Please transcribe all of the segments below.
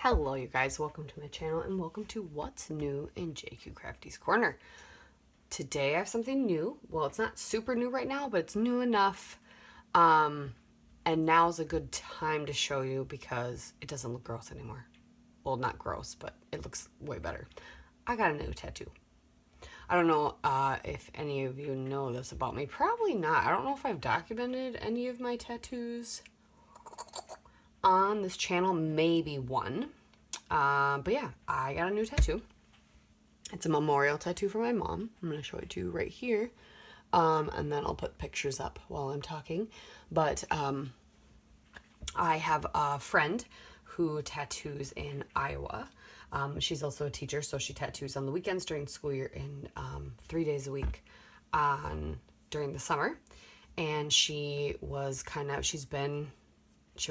Hello you guys, welcome to my channel and welcome to What's New in JQ Crafty's Corner. Today I have something new. Well, it's not super new right now, but it's new enough. And now's a good time to show you because it doesn't look gross anymore. Well, not gross, but it looks way better. I got a new tattoo. I don't know if any of you know this about me. Probably not. I don't know if I've documented any of my tattoos on this channel, maybe one. But yeah, I got a new tattoo. It's a memorial tattoo for my mom. I'm going to show it to you right here. And then I'll put pictures up while I'm talking. But I have a friend who tattoos in Iowa. She's also a teacher, so she tattoos on the weekends during school year and 3 days a week during the summer. And she went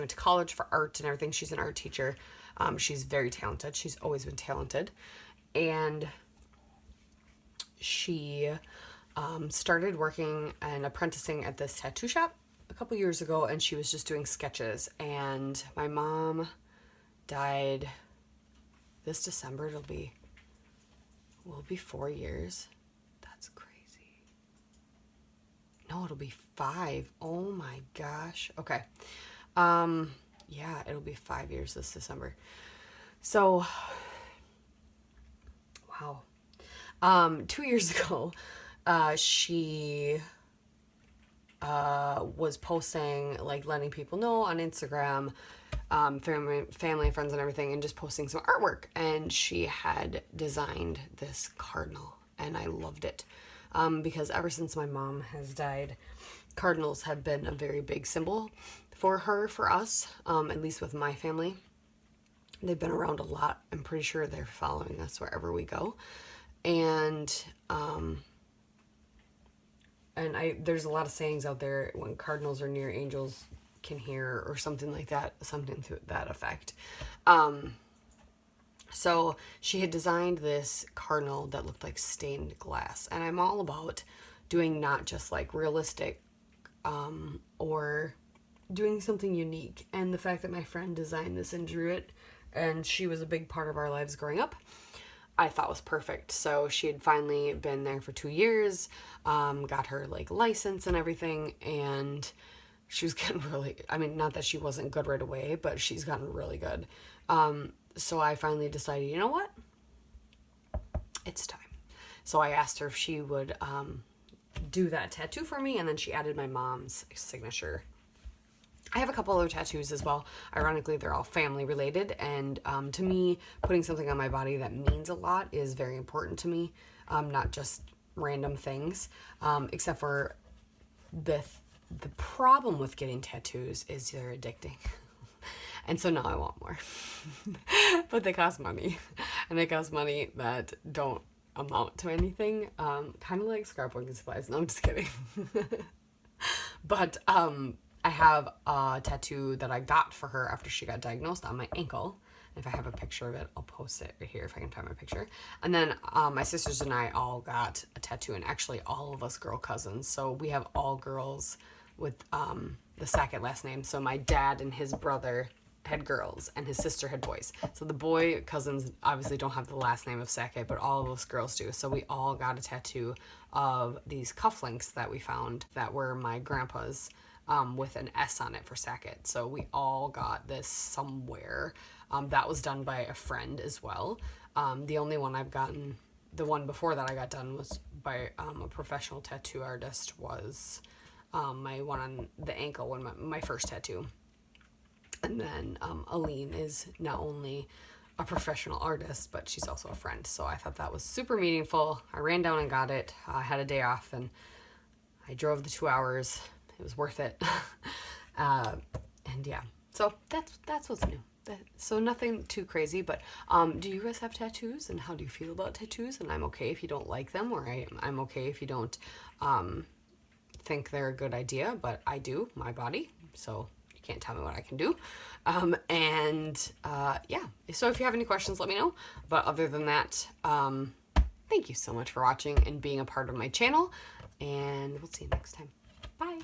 to college for art and everything. She's an art teacher. She's very talented. She's always been talented. And she started working and apprenticing at this tattoo shop a couple years ago, and she was just doing sketches. And my mom died this December. Will be 4 years. That's crazy. No, it'll be 5. Oh my gosh. Okay. Yeah, it'll be 5 years this December. So, wow. 2 years ago, she was posting, like, letting people know on Instagram, family, friends, and everything, and just posting some artwork. And she had designed this cardinal, and I loved it. Because ever since my mom has died, cardinals have been a very big symbol for us, at least with my family. They've been around a lot. I'm pretty sure they're following us wherever we go. And there's a lot of sayings out there, when cardinals are near, angels can hear, or something like that, something to that effect. So she had designed this cardinal that looked like stained glass, and I'm all about doing not just like realistic or doing something unique. And the fact that my friend designed this and drew it, and she was a big part of our lives growing up, I thought was perfect. So she had finally been there for 2 years, got her like license and everything, and she was getting really, I mean, not that she wasn't good right away, but she's gotten really good. So I finally decided, you know what? It's time. So I asked her if she would do that tattoo for me, and then she added my mom's signature. I have a couple other tattoos as well. Ironically, they're all family related, and to me, putting something on my body that means a lot is very important to me, not just random things, except for the problem with getting tattoos is they're addicting. And so now I want more. But they cost money, and they cost money that don't amount to anything, kind of like scrapbooking supplies. No, I'm just kidding. But I have a tattoo that I got for her after she got diagnosed on my ankle. If I have a picture of it, I'll post it right here if I can find my picture. And then my sisters and I all got a tattoo, and actually all of us girl cousins. So we have all girls with the Sackett last name. So my dad and his brother had girls, and his sister had boys. So the boy cousins obviously don't have the last name of Sackett, but all of us girls do. So we all got a tattoo of these cufflinks that we found that were my grandpa's, with an S on it for Sackett. So we all got this somewhere. That was done by a friend as well. The only one I've gotten, the one before that I got done, was by a professional tattoo artist, was my one on the ankle, my first tattoo. And then Aline is not only a professional artist, but she's also a friend. So I thought that was super meaningful. I ran down and got it. I had a day off, and I drove the 2 hours. It was worth it. And yeah, so that's what's new. So nothing too crazy, but do you guys have tattoos, and how do you feel about tattoos? And I'm okay if you don't like them, or I'm okay if you don't think they're a good idea, but I do, my body, so you can't tell me what I can do. Yeah, so if you have any questions, let me know. But other than that, thank you so much for watching and being a part of my channel, and we'll see you next time. Bye.